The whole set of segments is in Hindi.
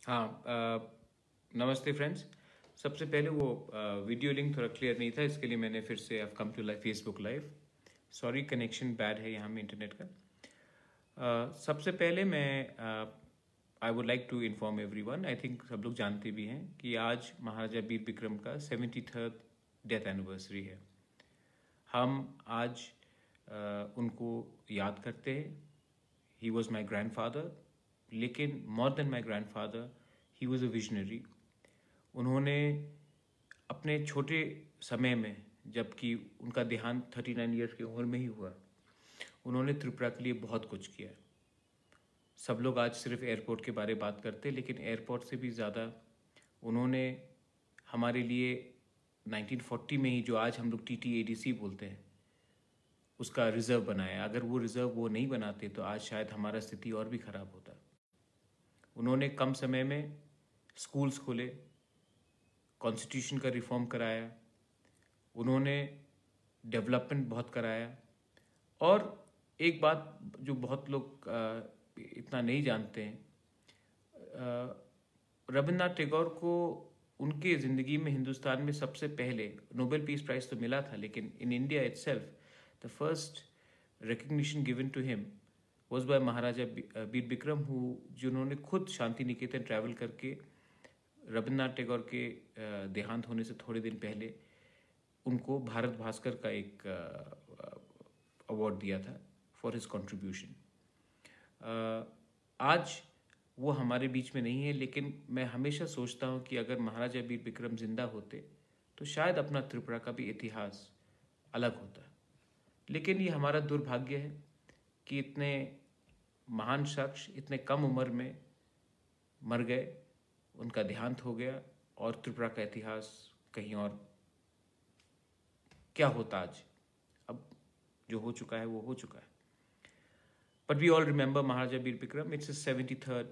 हाँ। नमस्ते फ्रेंड्स। सबसे पहले वो वीडियो लिंक थोड़ा क्लियर नहीं था, इसके लिए मैंने फिर से अब come to live Facebook live. Sorry, connection bad है यहाँ में इंटरनेट का। सबसे पहले मैं I would like to inform everyone, I think सब लोग जानते भी हैं कि आज महाराजा वीर विक्रम का 73rd डेथ एनिवर्सरी है। हम आज उनको याद करते हैं। He was my grandfather, लेकिन more than my grandfather he was a visionary. उन्होंने अपने छोटे समय में, जबकि उनका देहांत 39 ईयर्स की उम्र में ही हुआ, उन्होंने त्रिपुरा के लिए बहुत कुछ किया। सब लोग आज सिर्फ एयरपोर्ट के बारे में बात करते हैं, लेकिन एयरपोर्ट से भी ज़्यादा उन्होंने हमारे लिए 1940 में ही, जो आज हम लोग TTADC बोलते हैं, उसका रिज़र्व बनाया। अगर वो रिज़र्व वो नहीं बनाते तो आज शायद हमारा स्थिति और भी ख़राब होता। उन्होंने कम समय में स्कूल्स खोले, कॉन्स्टिट्यूशन का रिफॉर्म कराया, उन्होंने डेवलपमेंट बहुत कराया। और एक बात जो बहुत लोग इतना नहीं जानते हैं, रविन्द्रनाथ टैगोर को उनके ज़िंदगी में हिंदुस्तान में सबसे पहले नोबेल पीस प्राइज़ तो मिला था, लेकिन in India itself the first recognition given to him was by Maharaja वीर विक्रम, जिन्होंने खुद शांति निकेतन ट्रैवल करके रविन्द्रनाथ टैगोर के देहांत होने से थोड़े दिन पहले उनको भारत भास्कर का एक अवार्ड दिया था फॉर हिज कंट्रीब्यूशन। आज वो हमारे बीच में नहीं है, लेकिन मैं हमेशा सोचता हूँ कि अगर महाराजा वीर विक्रम जिंदा होते तो शायद अपना त्रिपुरा का भी इतिहास अलग होता। लेकिन ये हमारा दुर्भाग्य है कि इतने महान शख्स इतने कम उम्र में मर गए, उनका देहांत हो गया, और त्रिपुरा का इतिहास कहीं और। क्या होता आज? अब जो हो चुका है वो हो चुका है। But we all remember Maharaja Veer Vikram, it's 73rd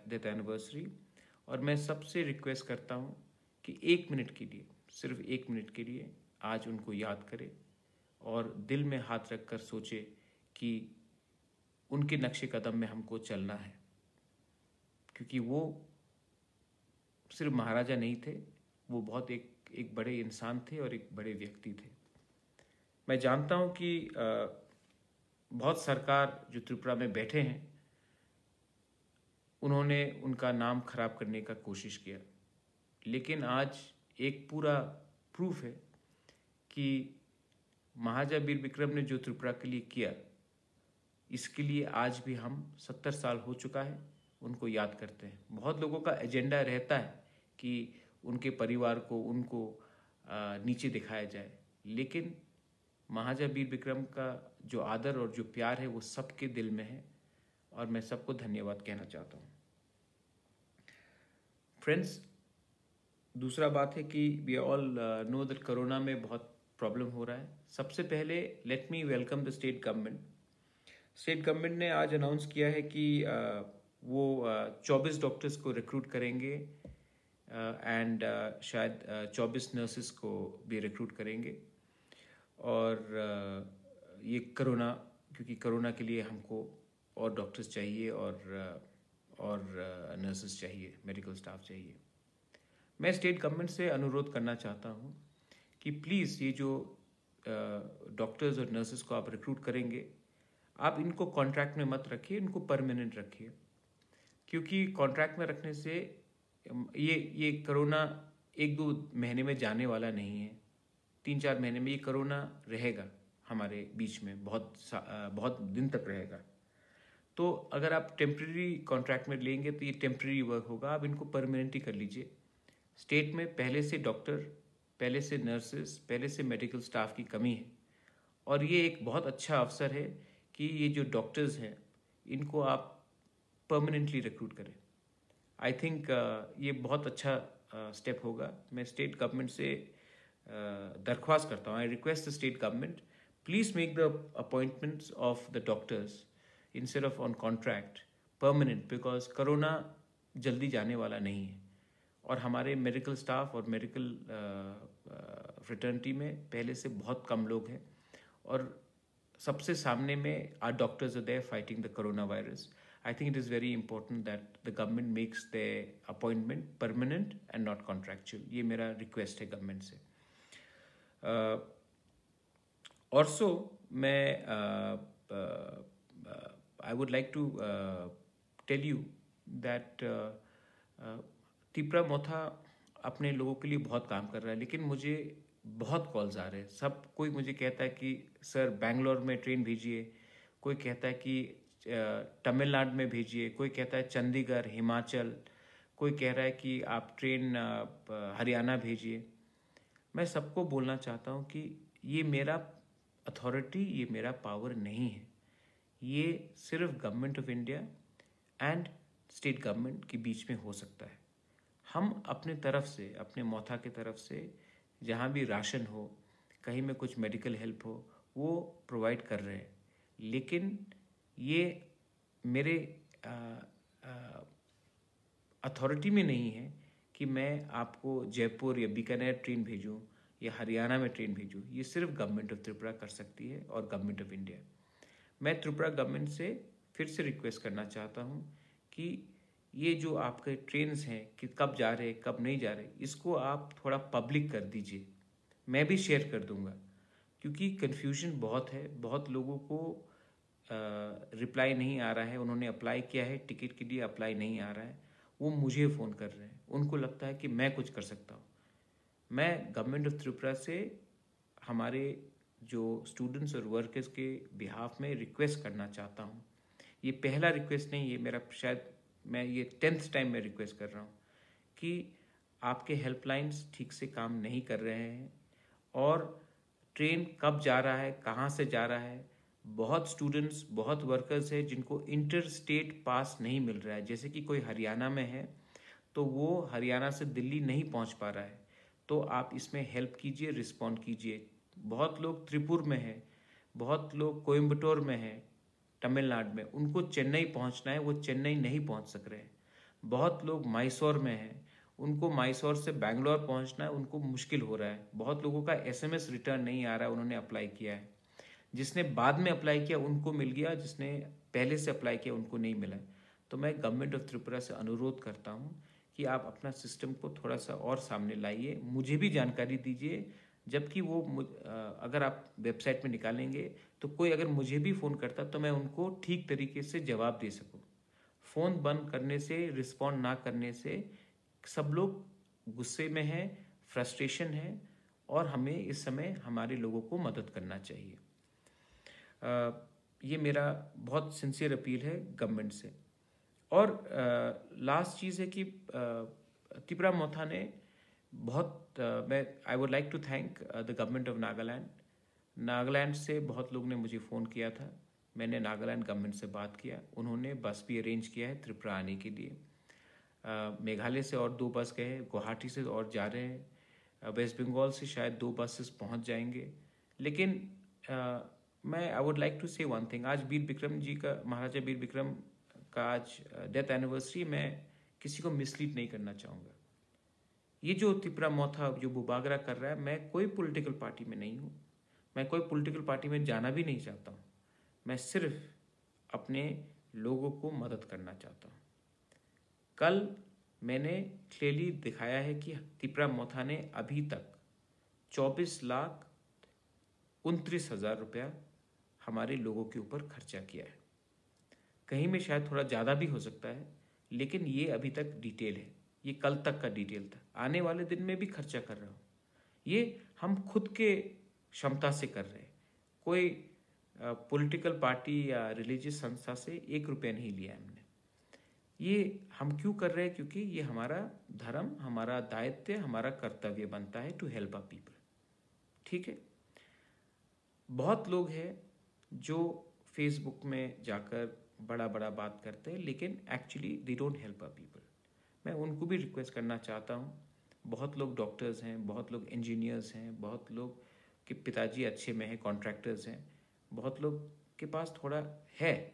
death anniversary. और मैं सबसे रिक्वेस्ट करता हूँ कि 1 मिनट के लिए, सिर्फ 1 मिनट के लिए आज उनको याद करें और दिल में हाथ रख कर सोचे कि उनके नक्शे कदम में हमको चलना है, क्योंकि वो सिर्फ महाराजा नहीं थे, वो बहुत एक बड़े इंसान थे और एक बड़े व्यक्ति थे। मैं जानता हूँ कि बहुत सरकार जो त्रिपुरा में बैठे हैं, उन्होंने उनका नाम खराब करने का कोशिश किया, लेकिन आज एक पूरा प्रूफ है कि महाराजा वीर विक्रम ने जो त्रिपुरा के लिए किया, इसके लिए आज भी हम 70 साल हो चुका है उनको याद करते हैं। बहुत लोगों का एजेंडा रहता है कि उनके परिवार को, उनको नीचे दिखाया जाए, लेकिन महाराजा वीर विक्रम का जो आदर और जो प्यार है वो सबके दिल में है, और मैं सबको धन्यवाद कहना चाहता हूँ। फ्रेंड्स, दूसरा बात है कि we all know that corona में बहुत प्रॉब्लम हो रहा है। सबसे पहले let me welcome the state government. State government ने आज अनाउंस किया है कि वो 24 डॉक्टर्स को रिक्रूट करेंगे, एंड शायद 24 नर्सेस को भी रिक्रूट करेंगे। और ये कोरोना, क्योंकि कोरोना के लिए हमको और डॉक्टर्स चाहिए और नर्सेस चाहिए, मेडिकल स्टाफ चाहिए। मैं स्टेट गवर्नमेंट से अनुरोध करना चाहता हूँ कि प्लीज़ ये जो डॉक्टर्स और नर्सेस को आप रिक्रूट करेंगे, आप इनको कॉन्ट्रैक्ट में मत रखिए, इनको परमानेंट रखिए, क्योंकि कॉन्ट्रैक्ट में रखने से ये कोरोना 1-2 महीने में जाने वाला नहीं है। 3-4 महीने में ये कोरोना रहेगा हमारे बीच में, बहुत दिन तक रहेगा। तो अगर आप टेम्प्रेरी कॉन्ट्रैक्ट में लेंगे तो ये टेम्प्रेरी वर्क होगा, आप इनको परमानेंट ही कर लीजिए। स्टेट में पहले से डॉक्टर, पहले से नर्सेस, पहले से मेडिकल स्टाफ की कमी है, और ये एक बहुत अच्छा अवसर है कि ये जो डॉक्टर्स हैं इनको आप परमानेंटली रिक्रूट करें। आई थिंक ये बहुत अच्छा स्टेप होगा। मैं स्टेट गवर्नमेंट से दरख्वास्त करता हूँ, I request the state government, please make the appointments of the doctors instead of on contract permanent, because corona जल्दी जाने वाला नहीं है, और हमारे मेडिकल स्टाफ और मेडिकल फ्रेटर्निटी में पहले से बहुत कम लोग हैं, और सबसे सामने में are doctors are there fighting the corona virus. I think it is very important that the government makes their appointment permanent and not contractual. ये मेरा request है government से. Also, I would like to tell you that Tipra मोथा अपने लोगों के लिए बहुत काम कर रहा है, लेकिन मुझे बहुत कॉल्स आ रहे हैं. सब कोई मुझे कहता है कि सर बेंगलोर में ट्रेन भेजिए, कोई कहता है कि तमिलनाडु में भेजिए, कोई कहता है चंडीगढ़, हिमाचल, कोई कह रहा है कि आप ट्रेन हरियाणा भेजिए. मैं सबको बोलना चाहता हूँ कि ये मेरा अथॉरिटी, ये मेरा पावर नहीं है. ये सिर्फ government of India and state government के बीच में हो सकता है. हम अपने तरफ से, अपने मोथा की तरफ से जहाँ भी राशन हो, कहीं में कुछ मेडिकल हेल्प हो, वो प्रोवाइड कर रहे हैं. लेकिन ये मेरे अथॉरिटी में नहीं है कि मैं आपको जयपुर या बीकानेर ट्रेन भेजूं या हरियाणा में ट्रेन भेजूं. ये सिर्फ गवर्नमेंट ऑफ त्रिपुरा कर सकती है और गवर्नमेंट ऑफ इंडिया. मैं त्रिपुरा गवर्नमेंट से फिर से रिक्वेस्ट करना चाहता हूँ कि ये जो आपके ट्रेन्स हैं कि कब जा रहे कब नहीं जा रहे, इसको आप थोड़ा पब्लिक कर दीजिए. मैं भी शेयर कर दूंगा, क्योंकि कन्फ्यूजन बहुत है. बहुत लोगों को रिप्लाई नहीं आ रहा है. उन्होंने अप्लाई किया है टिकट के लिए, अप्लाई नहीं आ रहा है. वो मुझे फ़ोन कर रहे हैं. उनको लगता है कि मैं कुछ कर सकता हूँ. मैं गवर्नमेंट ऑफ त्रिपुरा से हमारे जो स्टूडेंट्स और वर्कर्स के बिहाफ में रिक्वेस्ट करना चाहता हूँ. ये पहला रिक्वेस्ट नहीं, ये मेरा शायद मैं ये 10th टाइम मैं रिक्वेस्ट कर रहा हूँ कि आपके हेल्पलाइंस ठीक से काम नहीं कर रहे हैं और ट्रेन कब जा रहा है, कहाँ से जा रहा है. बहुत स्टूडेंट्स, बहुत वर्कर्स हैं जिनको इंटर स्टेट पास नहीं मिल रहा है. जैसे कि कोई हरियाणा में है तो वो हरियाणा से दिल्ली नहीं पहुंच पा रहा है. तो आप इसमें हेल्प कीजिए, रिस्पॉन्ड कीजिए. बहुत लोग त्रिपुर में है, बहुत लोग कोयम्बटूर में है तमिलनाडु में, उनको चेन्नई पहुंचना है, वो चेन्नई नहीं पहुंच सक रहे हैं. बहुत लोग मैसूर में हैं, उनको मैसूर से बैंगलोर पहुंचना है, उनको मुश्किल हो रहा है. बहुत लोगों का SMS रिटर्न नहीं आ रहा है. उन्होंने अप्लाई किया है, जिसने बाद में अप्लाई किया उनको मिल गया, जिसने पहले से अप्लाई किया उनको नहीं मिला. तो मैं गवर्नमेंट ऑफ त्रिपुरा से अनुरोध करता हूँ कि आप अपना सिस्टम को थोड़ा सा और सामने लाइए, मुझे भी जानकारी दीजिए. जबकि वो अगर आप वेबसाइट में निकालेंगे तो कोई अगर मुझे भी फ़ोन करता तो मैं उनको ठीक तरीके से जवाब दे सकूं. फ़ोन बंद करने से, रिस्पॉन्ड ना करने से सब लोग गुस्से में हैं, फ्रस्ट्रेशन है, और हमें इस समय हमारे लोगों को मदद करना चाहिए. ये मेरा बहुत सिंसियर अपील है गवर्नमेंट से. और लास्ट चीज़ है कि त्रिपुरा मोथा ने बहुत मैं I would like to thank the government of Nagaland. Nagaland से बहुत लोग ने मुझे फ़ोन किया था. मैंने नागालैंड गवर्नमेंट से बात किया. उन्होंने बस भी अरेंज किया है त्रिपुरा आने के लिए. मेघालय से और 2 बस गए, गुवाहाटी से और जा रहे हैं, वेस्ट बंगाल से शायद 2 बसेस पहुंच जाएंगे. लेकिन मैं आई वुड लाइक टू से वन थिंग. आज वीर विक्रम जी का, महाराजा वीर विक्रम का आज डेथ एनिवर्सरी. मैं किसी को मिसलीड नहीं करना चाहूँगा. ये जो त्रिपुरा मोथा जो बुबागरा कर रहा है, मैं कोई पॉलिटिकल पार्टी में नहीं हूँ, मैं कोई पॉलिटिकल पार्टी में जाना भी नहीं चाहता हूँ. मैं सिर्फ अपने लोगों को मदद करना चाहता हूँ. कल मैंने क्लियरली दिखाया है कि त्रिपुरा मोथा ने अभी तक 24,29,000 रुपया हमारे लोगों के ऊपर खर्चा किया है. कहीं में शायद थोड़ा ज़्यादा भी हो सकता है, लेकिन ये अभी तक डिटेल है. ये कल तक का डिटेल था. आने वाले दिन में भी खर्चा कर रहा हूँ. ये हम खुद के क्षमता से कर रहे हैं. कोई पॉलिटिकल पार्टी या रिलीजियस संस्था से 1 रुपया नहीं लिया हमने. ये हम क्यों कर रहे हैं? क्योंकि ये हमारा धर्म, हमारा दायित्व, हमारा कर्तव्य बनता है टू हेल्प अ पीपल. ठीक है. बहुत लोग हैं जो फेसबुक में जाकर बड़ा बड़ा बात करते हैं, लेकिन actually they don't help a people. मैं उनको भी रिक्वेस्ट करना चाहता हूँ. बहुत लोग डॉक्टर्स हैं, बहुत लोग इंजीनियर्स हैं, बहुत लोग के पिताजी अच्छे में हैं, कॉन्ट्रैक्टर्स हैं, बहुत लोग के पास थोड़ा है.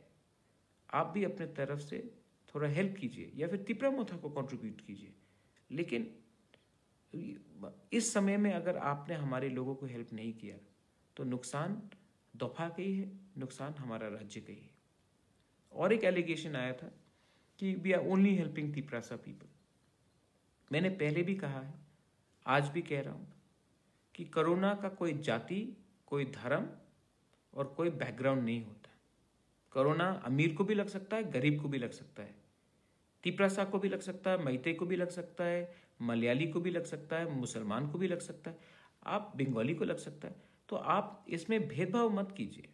आप भी अपने तरफ से थोड़ा हेल्प कीजिए या फिर त्रिपुरा मोथा को कंट्रीब्यूट कीजिए. लेकिन इस समय में अगर आपने हमारे लोगों को हेल्प नहीं किया तो नुकसान दफा का ही है, नुकसान हमारा राज्य का ही है. और एक एलिगेशन आया था कि we are only helping Tiprasa people. मैंने पहले भी कहा है, आज भी कह रहा हूँ कि कोरोना का कोई जाति, कोई धर्म और कोई बैकग्राउंड नहीं होता। कोरोना अमीर को भी लग सकता है, गरीब को भी लग सकता है, तिपरासा को भी लग सकता है, मैते को भी लग सकता है, मलयाली को भी लग सकता है, मुसलमान को भी लग सकता है, आप बंगाली को लग सकता है। तो आप इसमें भेदभाव मत कीजिए,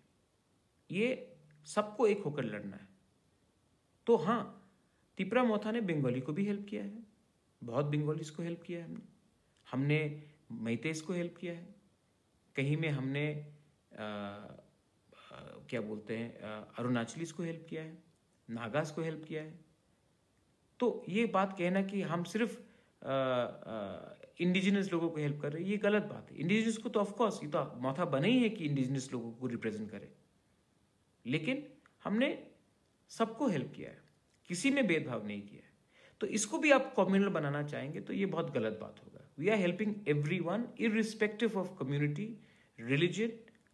ये सबको एक होकर लड़ना है। तो हाँ, तिपरा मोथा ने बंगाली को भी हेल्प किया है, बहुत बंगालीज को हेल्प किया है हमने मैतेस को हेल्प किया है, कहीं में हमने क्या बोलते हैं अरुणाचलीज को हेल्प किया है, नागास को हेल्प किया है। तो ये बात कहना कि हम सिर्फ इंडिजिनस लोगों को हेल्प कर रहे हैं, ये गलत बात है। इंडिजिनस को तो ऑफकोर्स ये तो माथा बना ही है कि इंडिजिनस लोगों को रिप्रेजेंट करे, लेकिन हमने सबको हेल्प किया है, किसी में भेदभाव नहीं किया है। तो इसको भी आप कम्युनल बनाना चाहेंगे तो ये बहुत गलत बात होगा। We are helping everyone irrespective of community, religion,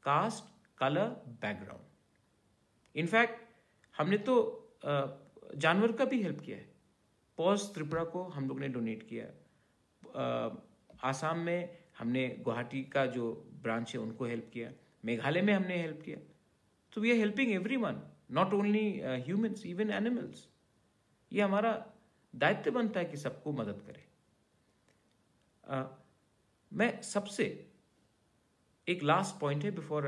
caste, colour, background. In fact हमने तो जानवर का भी हेल्प किया है। पॉज त्रिपुरा को हम लोग ने डोनेट किया, आसाम में हमने गुवाहाटी का जो ब्रांच है उनको हेल्प किया, मेघालय में हमने हेल्प किया। तो we are helping everyone, not only humans, even animals. ये हमारा दायित्व बनता है कि सबको मदद करें। मैं सबसे एक लास्ट पॉइंट है बिफोर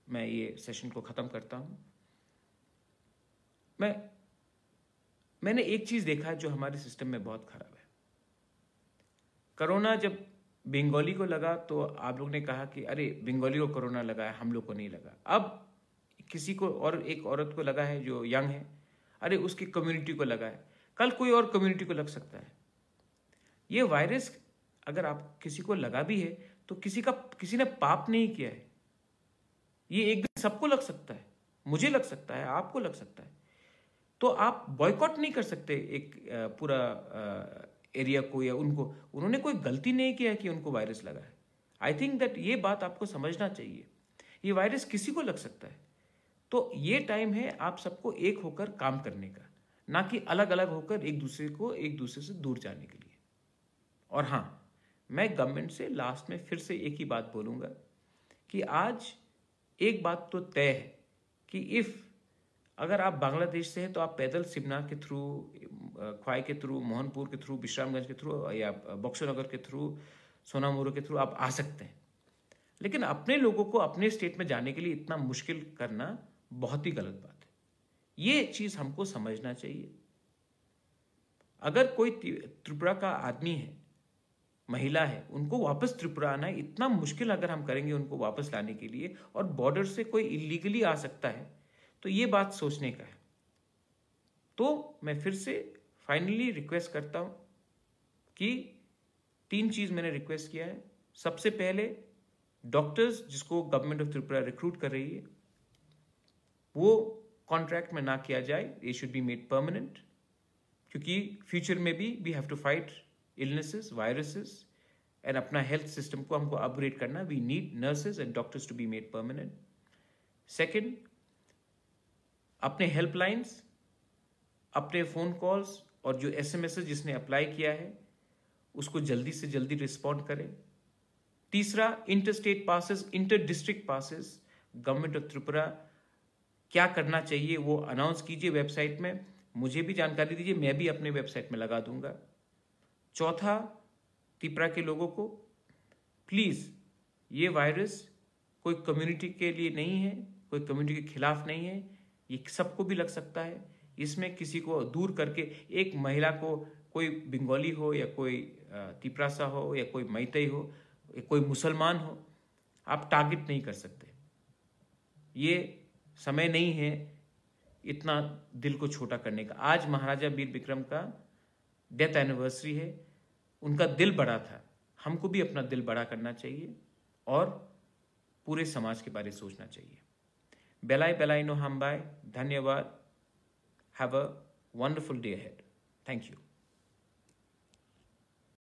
मैं ये सेशन को खत्म करता हूं। मैंने एक चीज देखा है जो हमारे सिस्टम में बहुत खराब है। कोरोना जब बंगाली को लगा तो आप लोग ने कहा कि अरे बंगाली को कोरोना लगा है, हम लोग को नहीं लगा। अब किसी को और एक औरत को लगा है जो यंग है, अरे उसकी कम्युनिटी को लगा है, कल कोई और कम्युनिटी को लग सकता है। ये वायरस अगर आप किसी को लगा भी है तो किसी ने पाप नहीं किया है। ये एक दिन सबको लग सकता है, मुझे लग सकता है, आपको लग सकता है। तो आप बॉयकॉट नहीं कर सकते एक पूरा एरिया को या उनको। उन्होंने कोई गलती नहीं किया कि उनको वायरस लगा है। आई थिंक दैट ये बात आपको समझना चाहिए। ये वायरस किसी को लग सकता है। तो ये टाइम है आप सबको एक होकर काम करने का, ना कि अलग अलग होकर एक दूसरे से दूर जाने के लिए। और हाँ, मैं गवर्नमेंट से लास्ट में फिर से एक ही बात बोलूंगा कि आज एक बात तो तय है कि अगर आप बांग्लादेश से हैं तो आप पैदल सिमना के थ्रू, ख्वाई के थ्रू, मोहनपुर के थ्रू, विश्रामगंज के थ्रू या बक्सर के थ्रू, सोनामुरो के थ्रू आप आ सकते हैं। लेकिन अपने लोगों को अपने स्टेट में जाने के लिए इतना मुश्किल करना बहुत ही गलत बात है। ये चीज हमको समझना चाहिए। अगर कोई त्रिपुरा का आदमी है, महिला है, उनको वापस त्रिपुरा आना है, इतना मुश्किल अगर हम करेंगे उनको वापस लाने के लिए, और बॉर्डर से कोई इलीगली आ सकता है, तो ये बात सोचने का है। तो मैं फिर से फाइनली रिक्वेस्ट करता हूं कि 3 चीज मैंने रिक्वेस्ट किया है। सबसे पहले, डॉक्टर्स जिसको गवर्नमेंट ऑफ त्रिपुरा रिक्रूट कर रही है वो कॉन्ट्रैक्ट में ना किया जाए, ये शुड बी मेड परमानेंट, क्योंकि फ्यूचर में भी we have to fight illnesses, viruses, and अपना हेल्थ सिस्टम को हमको अपग्रेड करना। We need nurses and doctors to be made permanent. Second, अपने हेल्पलाइंस, अपने फोन कॉल्स और जो SMS जिसने अप्लाई किया है उसको जल्दी से जल्दी रिस्पॉन्ड करें। तीसरा, inter state passes, inter district passes, government of Tripura क्या करना चाहिए वो अनाउंस कीजिए वेबसाइट में, मुझे भी जानकारी दीजिए, मैं भी अपने वेबसाइट में लगा दूंगा। चौथा, त्रिपुरा के लोगों को प्लीज, ये वायरस कोई कम्युनिटी के लिए नहीं है, कोई कम्युनिटी के खिलाफ नहीं है, ये सबको भी लग सकता है। इसमें किसी को दूर करके, एक महिला को, कोई बंगाली हो या कोई तिपरासा हो या कोई मैतई हो या कोई मुसलमान हो, आप टारगेट नहीं कर सकते। ये समय नहीं है इतना दिल को छोटा करने का। आज महाराजा वीर विक्रम का डेथ एनिवर्सरी है, उनका दिल बड़ा था, हमको भी अपना दिल बड़ा करना चाहिए और पूरे समाज के बारे में सोचना चाहिए। बेलाई नो हम बाय, धन्यवाद। Have a wonderful day ahead. Thank you.